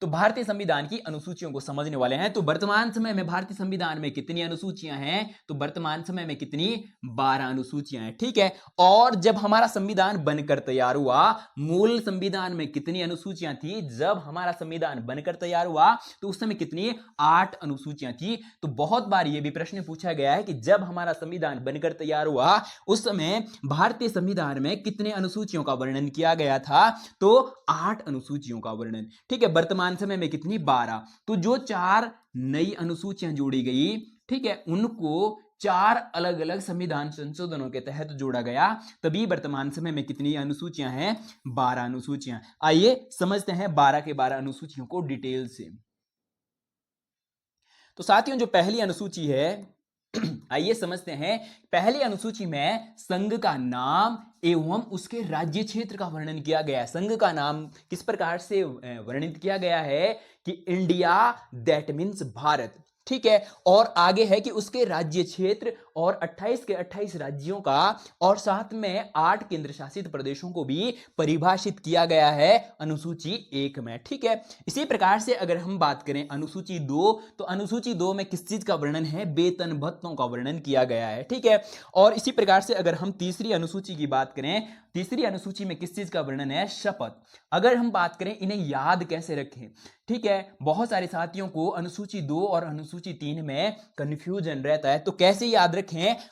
तो भारतीय संविधान की अनुसूचियों को समझने वाले हैं। तो वर्तमान समय में भारतीय संविधान में कितनी अनुसूचियां हैं? तो वर्तमान समय में कितनी? 12 अनुसूचियां हैं, ठीक है। और जब हमारा संविधान बनकर तैयार हुआ, मूल संविधान में कितनी अनुसूचियां थी? जब हमारा संविधान बनकर तैयार हुआ तो उस समय कितनी? 8 अनुसूचियां थी। तो बहुत बार यह भी प्रश्न पूछा गया है कि जब हमारा संविधान बनकर तैयार हुआ उस समय भारतीय संविधान में कितने अनुसूचियों का वर्णन किया गया था? तो 8 अनुसूचियों का वर्णन, ठीक है। वर्तमान समय में कितनी? 12। तो जो 4 नई अनुसूचियां जोड़ी गई, ठीक है, उनको 4 अलग अलग संविधान संशोधनों के तहत जोड़ा गया, तभी वर्तमान समय में कितनी अनुसूचियां हैं? 12 अनुसूचियां। आइए समझते हैं 12 के 12 अनुसूचियों को डिटेल से। तो साथियों, जो पहली अनुसूची है आइए समझते हैं। पहली अनुसूची में संघ का नाम एवं उसके राज्य क्षेत्र का वर्णन किया गया है। संघ का नाम किस प्रकार से वर्णित किया गया है कि इंडिया, दैट मीन्स भारत, ठीक है। और आगे है कि उसके राज्य क्षेत्र और 28 के 28 राज्यों का और साथ में 8 केंद्र शासित प्रदेशों को भी परिभाषित किया गया है अनुसूची 1 में, ठीक है। इसी प्रकार से अगर हम बात करें अनुसूची 2, तो अनुसूची 2 में किस चीज का वर्णन है? वेतन भत्तों का वर्णन किया गया है, ठीक है। और इसी प्रकार से अगर हम तीसरी अनुसूची की बात करें, तीसरी अनुसूची में किस चीज का वर्णन है? शपथ। अगर हम बात करें इन्हें याद कैसे रखें, ठीक है, बहुत सारे साथियों को अनुसूची 2 और अनुसूची 3 में कंफ्यूजन रहता है। तो कैसे याद रखें?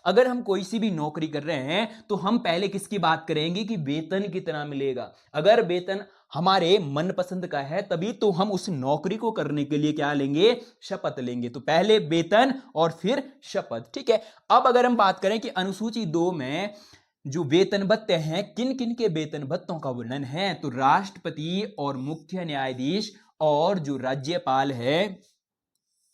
अगर हम कोई सी भी नौकरी कर रहे हैं तो हम पहले किसकी बात करेंगे कि वेतन कितना मिलेगा। अगर वेतन हमारे मनपसंद का है तभी तो हम उस नौकरी को करने के लिए क्या लेंगे? शपथ लेंगे। तो पहले वेतन और फिर शपथ, ठीक है। अब अगर हम बात करें कि अनुसूची 2 में जो वेतन भत्ते हैं, किन किन के वेतन भत्तों का वर्णन है? तो राष्ट्रपति और मुख्य न्यायाधीश और जो राज्यपाल है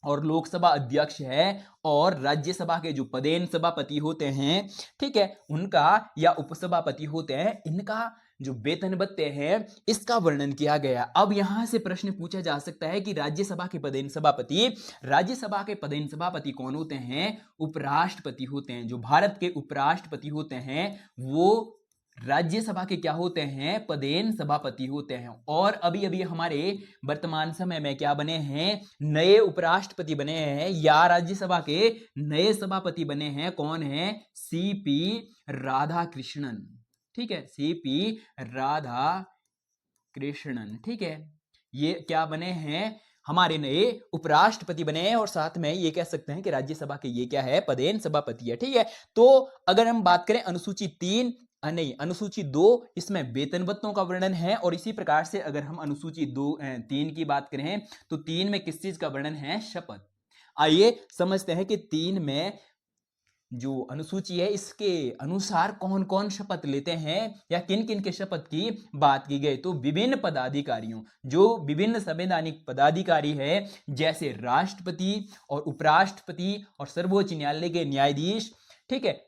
और लोकसभा अध्यक्ष है और राज्यसभा के जो पदेन सभापति होते हैं, ठीक है, उनका या उपसभापति होते हैं, इनका जो वेतन भत्ते हैं इसका वर्णन किया गया। अब यहां से प्रश्न पूछा जा सकता है कि राज्यसभा के पदेन सभापति, राज्यसभा के पदेन सभापति कौन होते हैं? उपराष्ट्रपति होते हैं। जो भारत के उपराष्ट्रपति होते हैं वो राज्यसभा के क्या होते हैं? पदेन सभापति होते हैं। और अभी अभी हमारे वर्तमान समय में क्या बने हैं? नए उपराष्ट्रपति बने हैं या राज्यसभा के नए सभापति बने हैं। कौन है? सीपी राधाकृष्णन, ठीक है, सीपी राधाकृष्णन, ठीक है। ये क्या बने हैं? हमारे नए उपराष्ट्रपति बने हैं और साथ में ये कह सकते हैं कि राज्यसभा के ये क्या है? पदेन सभापति है, ठीक है। तो अगर हम बात करें अनुसूची 3, नहीं, अनुसूची 2, इसमें वेतन भत्तों का वर्णन है। और इसी प्रकार से अगर हम अनुसूची 3 की बात करें तो 3 में किस चीज का वर्णन है? शपथ। आइए समझते हैं कि 3 में जो अनुसूची है इसके अनुसार कौन कौन शपथ लेते हैं या किन किन के शपथ की बात की गई। तो विभिन्न पदाधिकारियों, जो विभिन्न संवैधानिक पदाधिकारी है जैसे राष्ट्रपति और उपराष्ट्रपति और सर्वोच्च न्यायालय के न्यायाधीश, ठीक है,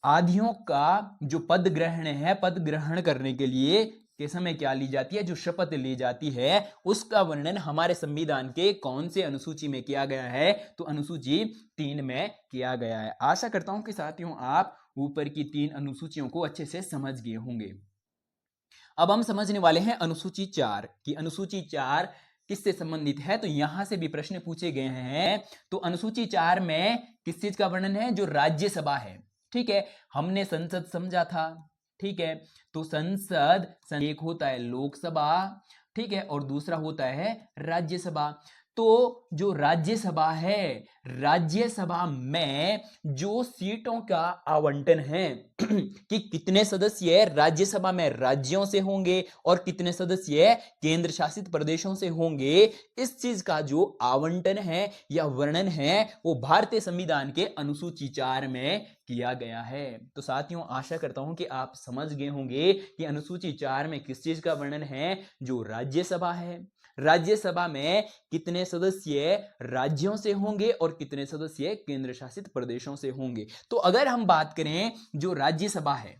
आदियों का जो पद ग्रहण है, पद ग्रहण करने के लिए के समय क्या ली जाती है? जो शपथ ली जाती है उसका वर्णन हमारे संविधान के कौन से अनुसूची में किया गया है? तो अनुसूची 3 में किया गया है। आशा करता हूं कि साथियों आप ऊपर की 3 अनुसूचियों को अच्छे से समझ गए होंगे। अब हम समझने वाले हैं अनुसूची 4 की। अनुसूची 4 किससे संबंधित है? तो यहां से भी प्रश्न पूछे गए हैं। तो अनुसूची 4 में किस चीज का वर्णन है? जो राज्यसभा है, ठीक है। हमने संसद समझा था, ठीक है। तो संसद एक होता है लोकसभा, ठीक है, और दूसरा होता है राज्यसभा। तो जो राज्यसभा है, राज्यसभा में जो सीटों का आवंटन है कि कितने सदस्य राज्यसभा में राज्यों से होंगे और कितने सदस्य केंद्र शासित प्रदेशों से होंगे, इस चीज का जो आवंटन है या वर्णन है वो भारतीय संविधान के अनुसूची 4 में किया गया है। तो साथियों आशा करता हूं कि आप समझ गए होंगे कि अनुसूची 4 में किस चीज का वर्णन है? जो राज्यसभा है, राज्यसभा में कितने सदस्य राज्यों से होंगे और कितने सदस्य केंद्र शासित प्रदेशों से होंगे। तो अगर हम बात करें जो राज्यसभा है,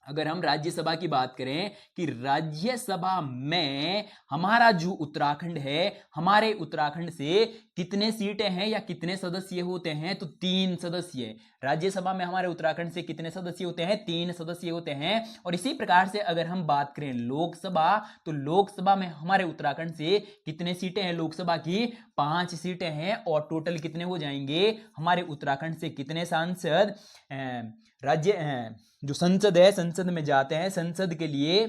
अगर हम राज्यसभा की बात करें कि राज्यसभा में हमारा जो उत्तराखंड है, हमारे उत्तराखंड से कितने सीटें हैं या कितने सदस्य होते हैं? तो 3 सदस्य। राज्यसभा में हमारे उत्तराखंड से कितने सदस्य होते हैं? 3 सदस्य होते हैं। और इसी प्रकार से अगर हम बात करें लोकसभा, तो लोकसभा में हमारे उत्तराखंड से कितने सीटें हैं? लोकसभा की 5 सीटें हैं। और टोटल कितने हो जाएंगे? हमारे उत्तराखंड से कितने सांसद राज्य जो संसद है, संसद में जाते हैं संसद के लिए,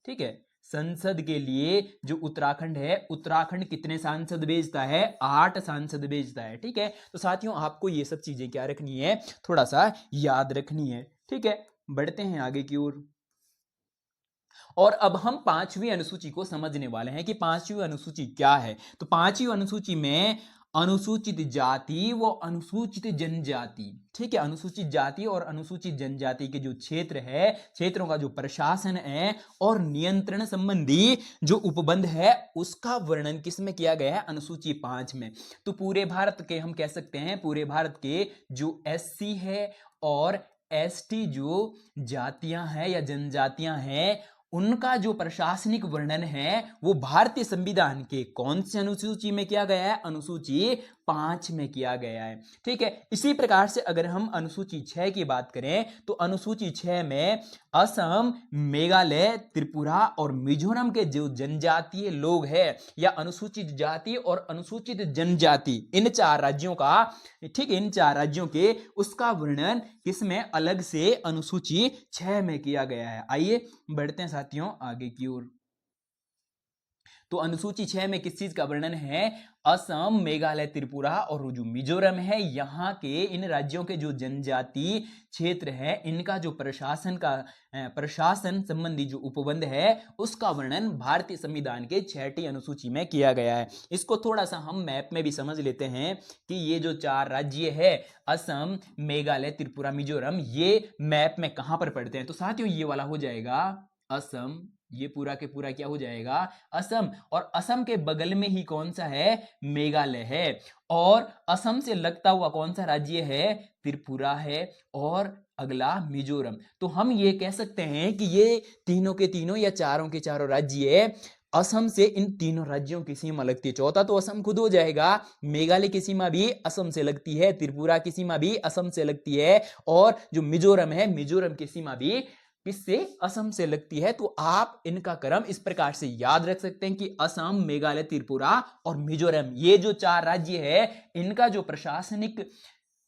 ठीक है, संसद के लिए जो उत्तराखंड है, उत्तराखंड कितने सांसद भेजता है? 8 सांसद भेजता है। ठीक है, तो साथियों आपको ये सब चीजें क्या रखनी है? थोड़ा सा याद रखनी है। ठीक है, बढ़ते हैं आगे की ओर। और अब हम 5वीं अनुसूची को समझने वाले हैं कि 5वीं अनुसूची क्या है। तो 5वीं अनुसूची में अनुसूचित जाति व अनुसूचित जनजाति, ठीक है, अनुसूचित जाति और अनुसूचित जनजाति के जो क्षेत्र है, क्षेत्रों का जो प्रशासन है और नियंत्रण संबंधी जो उपबंध है, उसका वर्णन किसमें किया गया है? अनुसूची 5 में। तो पूरे भारत के हम कह सकते हैं, पूरे भारत के जो एससी है और एसटी जो जातियां हैं या जनजातियां हैं, उनका जो प्रशासनिक वर्णन है वो भारतीय संविधान के कौन सी अनुसूची में किया गया है? अनुसूची 5 में किया गया है। ठीक है, इसी प्रकार से अगर हम अनुसूची 6 की बात करें तो अनुसूची 6 में असम, मेघालय, त्रिपुरा और मिजोरम के जो जनजातीय लोग हैं या अनुसूचित जाति और अनुसूचित जनजाति, इन 4 राज्यों का, ठीक है, इन 4 राज्यों के उसका वर्णन किसमें? अलग से अनुसूची 6 में किया गया है। आइए बढ़ते हैं साथियों आगे की ओर। तो अनुसूची 6 में किस चीज का वर्णन है? असम, मेघालय, त्रिपुरा और जो मिजोरम है, यहाँ के इन राज्यों के जो जनजाति क्षेत्र है, इनका जो प्रशासन संबंधी जो उपबंध है, उसका वर्णन भारतीय संविधान के 6ठी अनुसूची में किया गया है। इसको थोड़ा सा हम मैप में भी समझ लेते हैं कि ये जो 4 राज्य है, असम, मेघालय, त्रिपुरा, मिजोरम, ये मैप में कहां पर पड़ते हैं? तो साथियों ये वाला हो जाएगा असम, ये पूरा के पूरा क्या हो जाएगा? असम। और असम के बगल में ही कौन सा है? मेघालय है। और असम से लगता हुआ कौन सा राज्य है? त्रिपुरा है। और अगला मिजोरम। तो हम ये कह सकते हैं कि ये तीनों के तीनों या चारों के चारों राज्य है, असम से इन तीनों राज्यों की सीमा लगती है। चौथा तो असम खुद हो जाएगा। मेघालय की सीमा भी असम से लगती है, त्रिपुरा की सीमा भी असम से लगती है, और जो मिजोरम है, मिजोरम की सीमा भी किससे? असम से लगती है। तो आप इनका क्रम इस प्रकार से याद रख सकते हैं कि असम, मेघालय, त्रिपुरा और मिजोरम, ये जो 4 राज्य है, इनका जो प्रशासनिक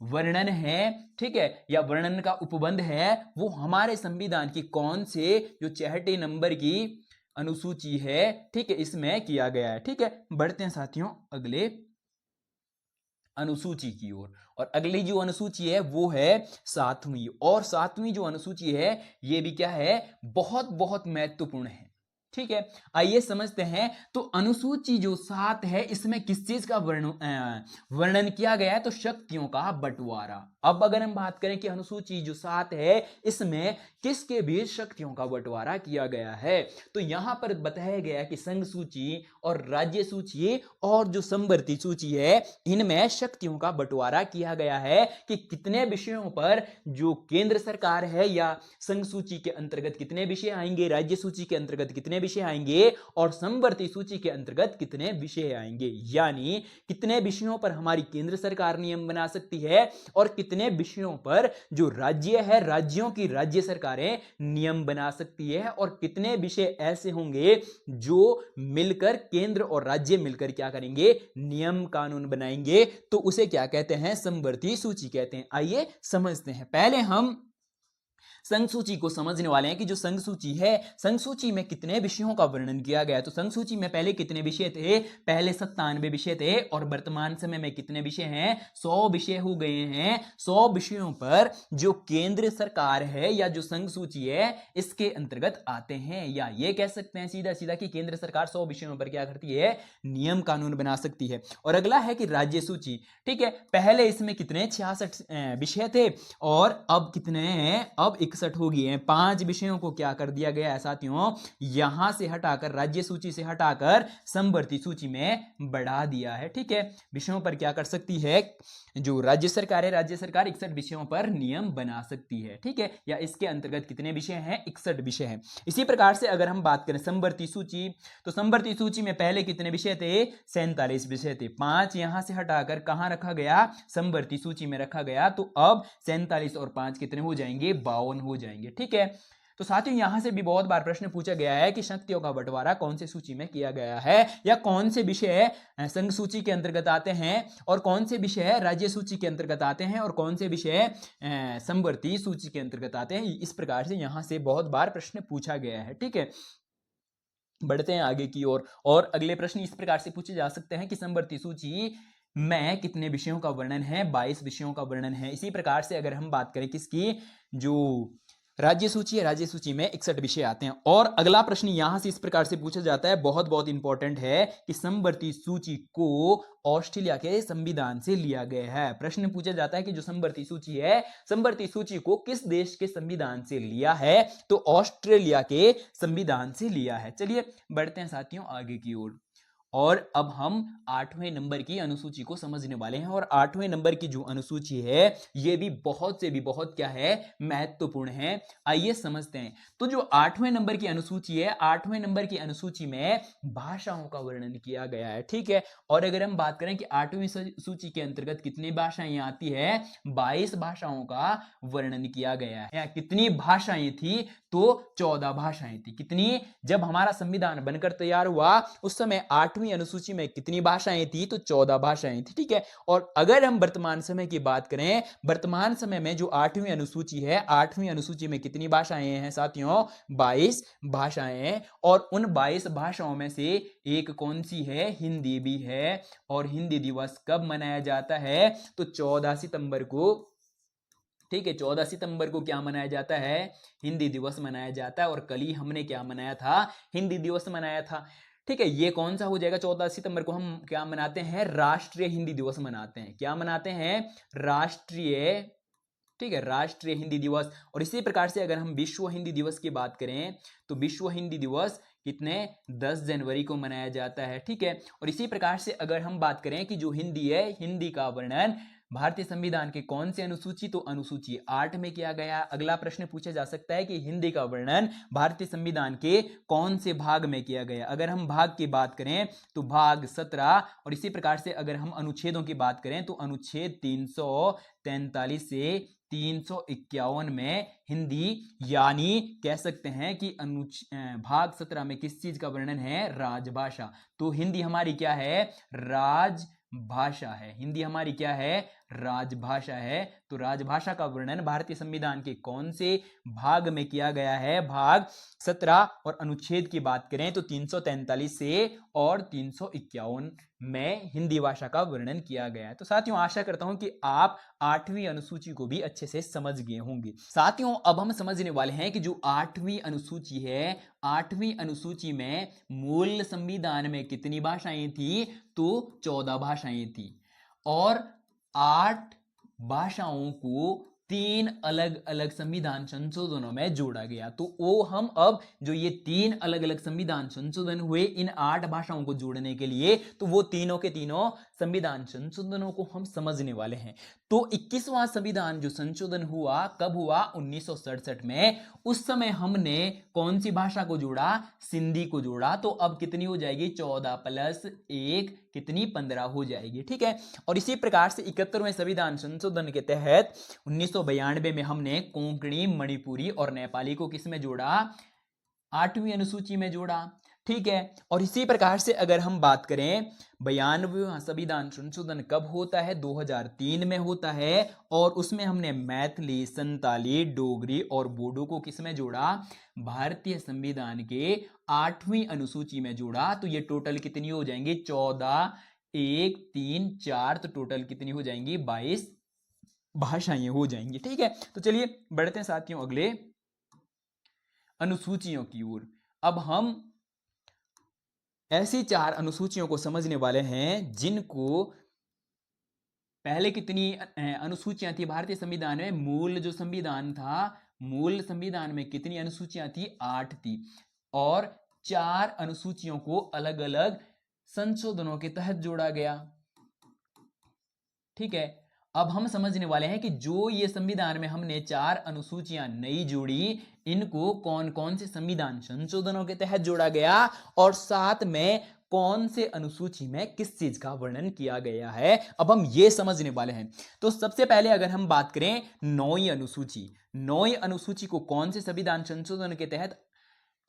वर्णन है, ठीक है, या वर्णन का उपबंध है, वो हमारे संविधान की कौन से जो 6ठी नंबर की अनुसूची है, ठीक है, इसमें किया गया है। ठीक है, बढ़ते हैं साथियों अगले अनुसूची की ओर। और अगली जो अनुसूची है वो है 7वीं। और 7वीं जो अनुसूची है ये भी क्या है? बहुत बहुत महत्वपूर्ण है। ठीक है, आइए समझते हैं। तो अनुसूची जो 7 है, इसमें किस चीज का वर्णन किया गया है? तो शक्तियों का बंटवारा। अब अगर हम बात करें कि अनुसूची जो 7 है, इसमें किसके बीच शक्तियों का बंटवारा किया गया है, तो यहां पर बताया गया कि संघ सूची और राज्य सूची और जो समवर्ती सूची है, इनमें शक्तियों का बंटवारा किया गया है कि कितने विषयों पर जो केंद्र सरकार है या संघ सूची के अंतर्गत कितने विषय आएंगे, राज्य सूची के अंतर्गत कितने विषय आएंगे और समवर्ती सूची के अंतर्गत कितने विषय आएंगे। यानी कितने विषयों पर हमारी केंद्र सरकार नियम बना सकती है और कितने विषयों पर जो राज्य है, राज्यों की राज्य सरकारें नियम बना सकती है, और कितने विषय ऐसे होंगे जो मिलकर केंद्र और राज्य मिलकर क्या करेंगे? नियम कानून बनाएंगे। तो उसे क्या कहते हैं? समवर्ती सूची कहते हैं। आइए समझते हैं। पहले हम संघ सूची को समझने वाले हैं कि जो संघ सूची है, संघ सूची में कितने विषयों का वर्णन किया गया है। तो संघ सूची में पहले कितने विषय थे? पहले 97 विषय थे, और वर्तमान समय में कितने विषय हैं? 100 विषय हो गए हैं। 100 विषयों पर जो केंद्र सरकार है या जो संघ सूची है, इसके अंतर्गत आते हैं। या ये कह सकते हैं सीधा सीधा कि केंद्र सरकार 100 विषयों पर क्या करती है? नियम कानून बना सकती है। और अगला है कि राज्य सूची। ठीक है, पहले इसमें कितने? 66 विषय थे, और अब कितने हैं? अब 61 हो गए हैं। 5 विषयों को क्या कर दिया गया है साथियों, यहां से हटाकर, राज्य सूची से हटाकर समवर्ती सूची में बढ़ा दिया है। ठीक है, विषयों पर क्या कर सकती है, जो राज्य सरकार है, राज्य सरकार 61 विषयों पर नियम बना सकती है। ठीक है, या इसके अंतर्गत कितने विषय हैं, 61 विषय हैं। इसी प्रकार से अगर हम बात करें समवर्ती सूची, तो समवर्ती सूची में पहले कितने विषय थे, 47 विषय थे। 5 यहां से हटाकर कहां रखा गया, समवर्ती सूची में रखा गया। तो अब 47 और 5 कितने हो जाएंगे, 52 हो जाएंगे। ठीक है, तो साथियों यहां से भी बहुत बार प्रश्न पूछा गया है कि शक्तियों का बंटवारा कौन से सूची में किया गया है, या कौन से विषय संघ सूची के अंतर्गत आते हैं, और कौन से विषय राज्य सूची के अंतर्गत आते हैं, और कौन से विषय समवर्ती सूची के अंतर्गत आते हैं। इस प्रकार से यहां से बहुत बार प्रश्न पूछा गया है। ठीक है, बढ़ते हैं आगे की ओर, और अगले प्रश्न इस प्रकार से पूछे जा सकते हैं कि समवर्ती सूची में कितने विषयों का वर्णन है, 22 विषयों का वर्णन है। इसी प्रकार से अगर हम बात करें किसकी, जो राज्य सूची है, राज्य सूची में 61 विषय आते हैं। और अगला प्रश्न यहां से इस प्रकार से पूछा जाता है, बहुत बहुत इंपॉर्टेंट है, कि समवर्ती सूची को ऑस्ट्रेलिया के संविधान से लिया गया है। प्रश्न पूछा जाता है कि जो समवर्ती सूची है, समवर्ती सूची को किस देश के संविधान से लिया है, तो ऑस्ट्रेलिया के संविधान से लिया है। चलिए बढ़ते हैं साथियों आगे की ओर, और अब हम 8वें नंबर की अनुसूची को समझने वाले हैं। और 8वें नंबर की जो अनुसूची है, ये भी बहुत से भी बहुत क्या है, महत्वपूर्ण है। आइए समझते हैं। तो जो 8वें नंबर की अनुसूची है, 8वें नंबर की अनुसूची में भाषाओं का वर्णन किया गया है। ठीक है, और अगर हम बात करें कि 8वीं सूची के अंतर्गत कितनी भाषाएं आती है, 22 भाषाओं का वर्णन किया गया है। कितनी भाषाएं थी, तो 14 भाषाएं थी। कितनी, जब हमारा संविधान बनकर तैयार हुआ उस समय 8वीं अनुसूची में कितनी भाषाएं थी, तो 14 भाषाएं थी। ठीक है, और अगर हम वर्तमान समय की बात करें, वर्तमान समय में जो 8वीं अनुसूची है, 8वीं अनुसूची में कितनी भाषाएं हैं साथियों, 22 भाषाएं। और उन 22 भाषाओं में से एक कौन सी है, हिंदी भी है। और हिंदी दिवस कब मनाया जाता है, तो 14 सितंबर को। ठीक है, 14 सितंबर को क्या मनाया जाता है, हिंदी दिवस मनाया जाता है। और कल ही हमने क्या मनाया था, हिंदी दिवस मनाया था। ठीक है, ये कौन सा हो जाएगा, 14 सितंबर को हम क्या मनाते हैं, राष्ट्रीय हिंदी दिवस मनाते हैं। क्या मनाते हैं, राष्ट्रीय, ठीक है, राष्ट्रीय हिंदी दिवस। और इसी प्रकार से अगर हम विश्व हिंदी दिवस की बात करें, तो विश्व हिंदी दिवस कितने, 10 जनवरी को मनाया जाता है। ठीक है, और इसी प्रकार से अगर हम बात करें कि जो हिंदी है, हिंदी का वर्णन भारतीय संविधान के कौन से अनुसूची, तो अनुसूची 8 में किया गया। अगला प्रश्न पूछा जा सकता है कि हिंदी का वर्णन भारतीय संविधान के कौन से भाग में किया गया। अगर हम भाग की बात करें तो भाग 17, और इसी प्रकार से अगर हम अनुच्छेदों की बात करें तो अनुच्छेद 343 से 351 में हिंदी, यानी कह सकते हैं कि भाग 17 में किस चीज का वर्णन है, राजभाषा। तो हिंदी हमारी क्या है, राजभाषा है। हिंदी हमारी क्या है, राजभाषा है। तो राजभाषा का वर्णन भारतीय संविधान के कौन से भाग में किया गया है, भाग 17। और अनुच्छेद की बात करें तो 343 से और 351 में हिंदी भाषा का वर्णन किया गया है। तो साथियों आशा करता हूं कि आप 8वीं अनुसूची को भी अच्छे से समझ गए होंगे। साथियों अब हम समझने वाले हैं कि जो 8वीं अनुसूची है, 8वीं अनुसूची में मूल संविधान में कितनी भाषाएं थी, तो 14 भाषाएं थी। और 8 भाषाओं को 3 अलग अलग संविधान संशोधनों में जोड़ा गया। तो वो हम अब जो ये 3 अलग अलग संविधान संशोधन हुए इन 8 भाषाओं को जोड़ने के लिए, तो वो तीनों के तीनों संविधान संशोधनों को हम समझने वाले हैं। तो 21वां संविधान जो संशोधन हुआ, कब हुआ, 1967 में। उस समय हमने कौन सी भाषा को जोड़ा, सिंधी को जोड़ा। तो अब कितनी हो जाएगी, 14 + 1 कितनी, 15 हो जाएगी। ठीक है, और इसी प्रकार से 71वें संविधान संशोधन के तहत 1992 में हमने कोंकणी, मणिपुरी और नेपाली को किसमें जोड़ा, 8वीं अनुसूची में जोड़ा। ठीक है, और इसी प्रकार से अगर हम बात करें 92वां संविधान संशोधन कब होता है, 2003 में होता है। और उसमें हमने मैथिली, संताली, डोगरी और बोडो को किसमें जोड़ा, भारतीय संविधान के 8वीं अनुसूची में जोड़ा। तो ये टोटल कितनी हो जाएंगी, 14, 1, 3, 4, तो टोटल कितनी हो जाएंगी, 22 भाषाएं हो जाएंगी। ठीक है, तो चलिए बढ़ते हैं साथियों अगले अनुसूचियों की ओर। अब हम ऐसी 4 अनुसूचियों को समझने वाले हैं जिनको पहले कितनी अनुसूचियां थी भारतीय संविधान में, मूल जो संविधान था मूल संविधान में कितनी अनुसूचियां थी? 8 थी, और 4 अनुसूचियों को अलग अलग संशोधनों के तहत जोड़ा गया। ठीक है, अब हम समझने वाले हैं कि जो ये संविधान में हमने 4 अनुसूचियां नई जोड़ी, इनको कौन कौन से संविधान संशोधनों के तहत जोड़ा गया, और साथ में कौन से अनुसूची में किस चीज का वर्णन किया गया है, अब हम ये समझने वाले हैं। तो सबसे पहले अगर हम बात करें 9वीं अनुसूची, 9वीं अनुसूची को कौन से संविधान संशोधन के तहत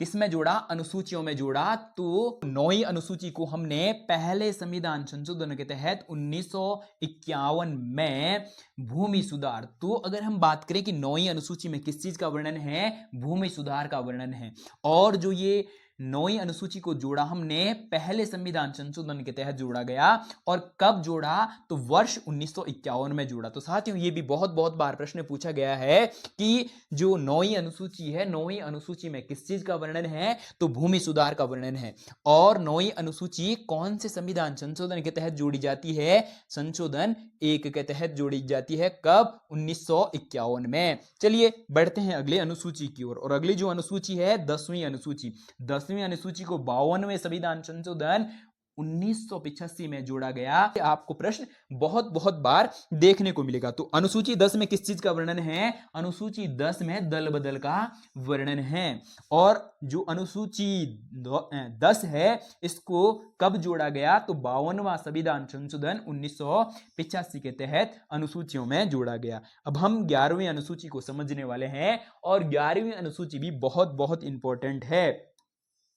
किसमें जोड़ा? अनुसूचियों में जोड़ा। तो 9वीं अनुसूची को हमने पहले संविधान संशोधन के तहत 1951 में भूमि सुधार, तो अगर हम बात करें कि 9वीं अनुसूची में किस चीज का वर्णन है? भूमि सुधार का वर्णन है। और जो ये 9वीं अनुसूची को जोड़ा हमने पहले संविधान संशोधन के तहत जोड़ा गया, और कब जोड़ा? तो वर्ष 1951 में जोड़ा। तो साथियों ये भी बहुत बहुत बार प्रश्न पूछा गया है कि जो 9वीं अनुसूची है, 9वीं अनुसूची में किस चीज का वर्णन है? तो भूमि सुधार का वर्णन है। और 9वीं अनुसूची कौन से संविधान संशोधन के तहत जोड़ी जाती है? संशोधन 1 के तहत जोड़ी जाती है। कब? 1951 में। चलिए बढ़ते हैं अगले अनुसूची की ओर, और अगली जो अनुसूची है 10वीं अनुसूची। 10वीं अनुसूची को 52वें संविधान संशोधन 1985 में जोड़ा गया। आपको प्रश्न बहुत बहुत बार देखने को मिलेगा। तो अनुसूची 10 में किस चीज का वर्णन है? अनुसूची 10 में दल बदल का वर्णन है। और जो अनुसूची 10 है, इसको कब जोड़ा गया? तो 52वां संविधान संशोधन 1985 के तहत अनुसूचियों में जोड़ा गया। अब हम 11वीं अनुसूची को समझने वाले हैं, और 11वीं अनुसूची भी बहुत बहुत इंपॉर्टेंट है।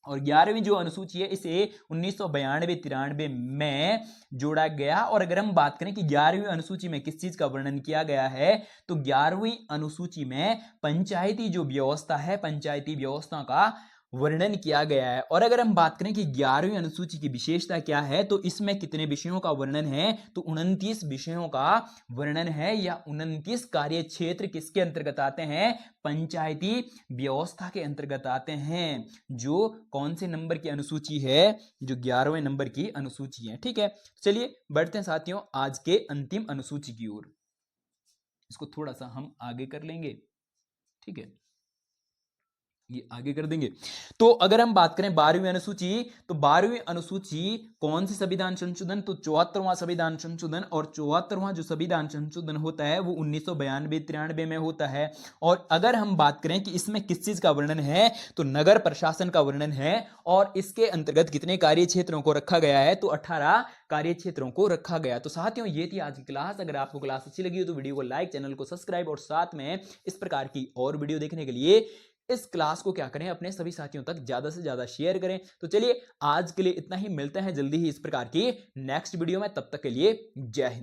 और 11वीं जो अनुसूची है, इसे 1992-93 में जोड़ा गया। और अगर हम बात करें कि 11वीं अनुसूची में किस चीज का वर्णन किया गया है, तो 11वीं अनुसूची में पंचायती जो व्यवस्था है, पंचायती व्यवस्था का वर्णन किया गया है। और अगर हम बात करें कि 11वीं अनुसूची की विशेषता क्या है, तो इसमें कितने विषयों का वर्णन है? तो 29 विषयों का वर्णन है, या 29 कार्य क्षेत्र किसके अंतर्गत आते हैं? पंचायती व्यवस्था के अंतर्गत आते हैं। जो कौन से नंबर की अनुसूची है? जो 11वें नंबर की अनुसूची है। ठीक है, चलिए बढ़ते हैं साथियों आज के अंतिम अनुसूची की ओर। इसको थोड़ा सा हम आगे कर लेंगे। ठीक है, ये आगे कर देंगे। तो अगर हम बात करें 12वीं अनुसूची, तो 12वीं अनुसूची कौन सी संविधान संशोधन? तो 74वां संविधान संशोधन। और 74वां जो संविधान संशोधन होता है वो 1992-93 में होता है। और अगर हम बात करें कि इसमें किस चीज का वर्णन है, तो नगर प्रशासन का वर्णन है। और इसके अंतर्गत कितने कार्य क्षेत्रों को रखा गया है? तो 18 कार्य क्षेत्रों को रखा गया। तो साथियों ये थी आज की क्लास। अगर आपको क्लास अच्छी लगी हो तो वीडियो को लाइक, चैनल को सब्सक्राइब, और साथ में इस प्रकार की और वीडियो देखने के लिए इस क्लास को क्या करें, अपने सभी साथियों तक ज्यादा से ज्यादा शेयर करें। तो चलिए आज के लिए इतना ही, मिलते हैं जल्दी ही इस प्रकार की नेक्स्ट वीडियो में। तब तक के लिए जय हिंद।